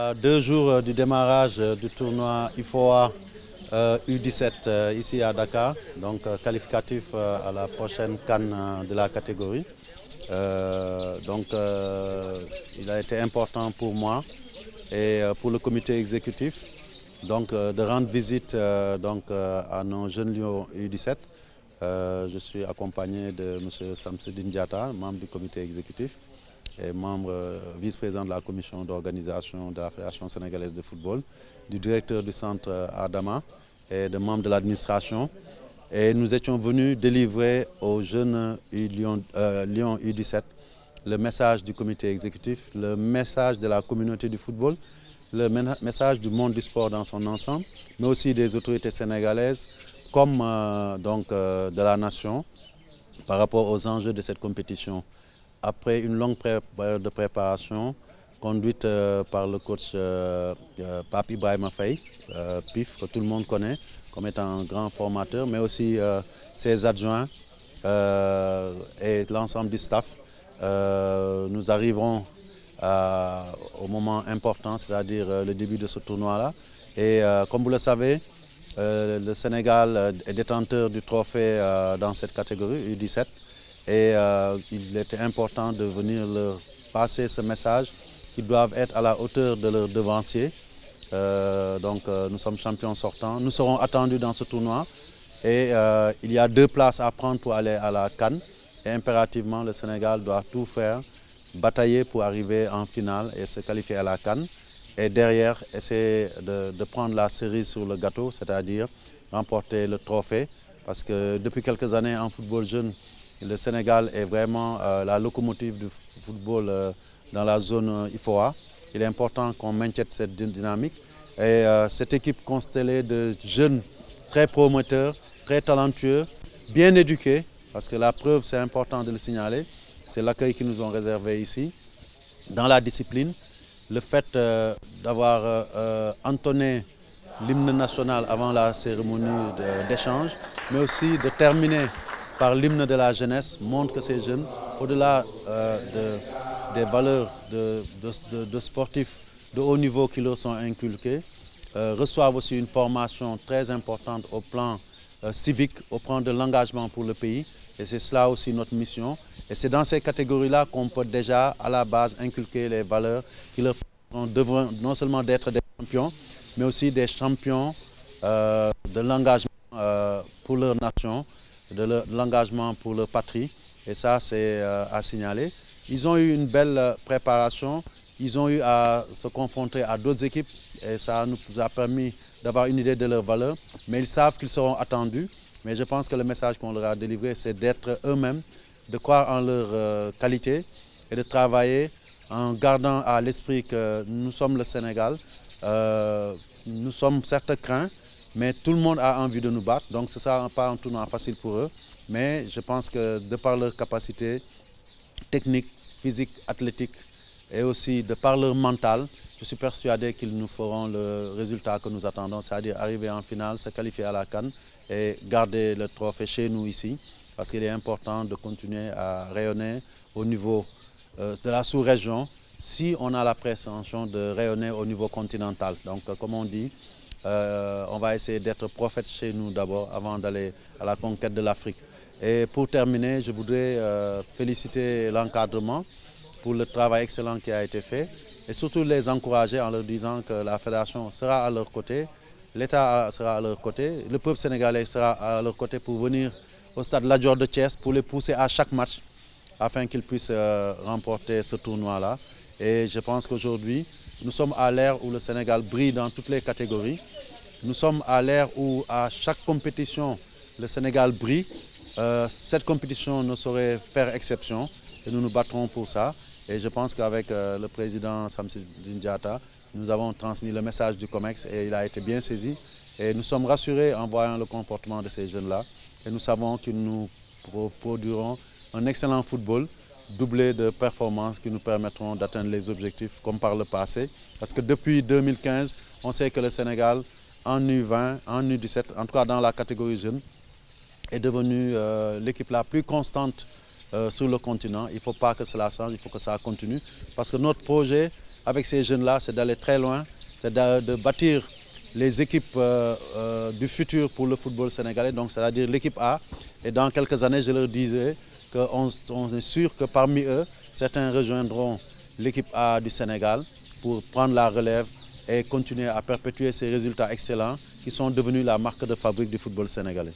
à 2 jours du démarrage du tournoi IFOA U17 ici à Dakar, donc qualificatif à la prochaine CAN de la catégorie. Il a été important pour moi et pour le comité exécutif de rendre visite à nos jeunes lions U17. Je suis accompagné de M. Samsidine Diatta, membre du comité exécutif et membre vice-président de la commission d'organisation de la Fédération sénégalaise de football, du directeur du centre Adama et de membres de l'administration. Et nous étions venus délivrer aux jeunes Lions U17 le message du comité exécutif, le message de la communauté du football, le message du monde du sport dans son ensemble, mais aussi des autorités sénégalaises comme de la nation par rapport aux enjeux de cette compétition. Après une longue période de préparation conduite par le coach Pape Ibrahima Faye, PIF, que tout le monde connaît comme étant un grand formateur, mais aussi ses adjoints et l'ensemble du staff, nous arriverons au moment important, c'est-à-dire le début de ce tournoi-là. Et comme vous le savez, le Sénégal est détenteur du trophée dans cette catégorie U17 et il était important de venir leur passer ce message qu'ils doivent être à la hauteur de leurs devanciers. Nous sommes champions sortants, nous serons attendus dans ce tournoi et il y a 2 places à prendre pour aller à la CAN et impérativement le Sénégal doit tout faire, batailler pour arriver en finale et se qualifier à la CAN. Et derrière, essayer de prendre la cerise sur le gâteau, c'est-à-dire remporter le trophée. Parce que depuis quelques années en football jeune, le Sénégal est vraiment la locomotive du football dans la zone IFOA. Il est important qu'on maintienne cette dynamique. Et cette équipe constellée de jeunes très promoteurs, très talentueux, bien éduqués, parce que la preuve, c'est important de le signaler, c'est l'accueil qu'ils nous ont réservé ici, dans la discipline. Le fait d'avoir entonné l'hymne national avant la cérémonie d'échange, mais aussi de terminer par l'hymne de la jeunesse, montre que ces jeunes, au-delà des valeurs de sportifs de haut niveau qui leur sont inculquées, reçoivent aussi une formation très importante au plan civique, au plan de l'engagement pour le pays. Et c'est cela aussi notre mission. Et c'est dans ces catégories-là qu'on peut déjà, à la base, inculquer les valeurs qui leur permettront non seulement d'être des champions, mais aussi des champions de l'engagement pour leur nation, de l'engagement pour leur patrie. Et ça, c'est à signaler. Ils ont eu une belle préparation. Ils ont eu à se confronter à d'autres équipes. Et ça nous a permis d'avoir une idée de leurs valeurs. Mais ils savent qu'ils seront attendus. Mais je pense que le message qu'on leur a délivré, c'est d'être eux-mêmes, de croire en leur qualité et de travailler en gardant à l'esprit que nous sommes le Sénégal. Nous sommes certes craints, mais tout le monde a envie de nous battre. Donc ce ne sera pas un tournoi facile pour eux. Mais je pense que de par leur capacité technique, physique, athlétique et aussi de par leur mental, je suis persuadé qu'ils nous feront le résultat que nous attendons, c'est-à-dire arriver en finale, se qualifier à la CAN et garder le trophée chez nous ici, parce qu'il est important de continuer à rayonner au niveau de la sous-région, si on a la prétention de rayonner au niveau continental. Donc, comme on dit, on va essayer d'être prophète chez nous d'abord, avant d'aller à la conquête de l'Afrique. Et pour terminer, je voudrais féliciter l'encadrement pour le travail excellent qui a été fait et surtout les encourager en leur disant que la fédération sera à leur côté, l'État sera à leur côté, le peuple sénégalais sera à leur côté pour venir au stade Lat Dior de Thiès pour les pousser à chaque match afin qu'ils puissent remporter ce tournoi-là. Et je pense qu'aujourd'hui, nous sommes à l'ère où le Sénégal brille dans toutes les catégories. Nous sommes à l'ère où à chaque compétition, le Sénégal brille. Cette compétition ne saurait faire exception et nous nous battrons pour ça. Et je pense qu'avec le président Samsidine Diatta, nous avons transmis le message du COMEX et il a été bien saisi. Et nous sommes rassurés en voyant le comportement de ces jeunes-là. Et nous savons qu'ils nous produiront un excellent football, doublé de performances qui nous permettront d'atteindre les objectifs comme par le passé. Parce que depuis 2015, on sait que le Sénégal, en U20, en U17, en tout cas dans la catégorie jeune, est devenue l'équipe la plus constante sur le continent. Il ne faut pas que cela change, il faut que ça continue. Parce que notre projet avec ces jeunes-là, c'est d'aller très loin, c'est de bâtir les équipes du futur pour le football sénégalais, donc c'est-à-dire l'équipe A. Et dans quelques années, je leur disais qu'on est sûr que parmi eux, certains rejoindront l'équipe A du Sénégal pour prendre la relève et continuer à perpétuer ces résultats excellents qui sont devenus la marque de fabrique du football sénégalais.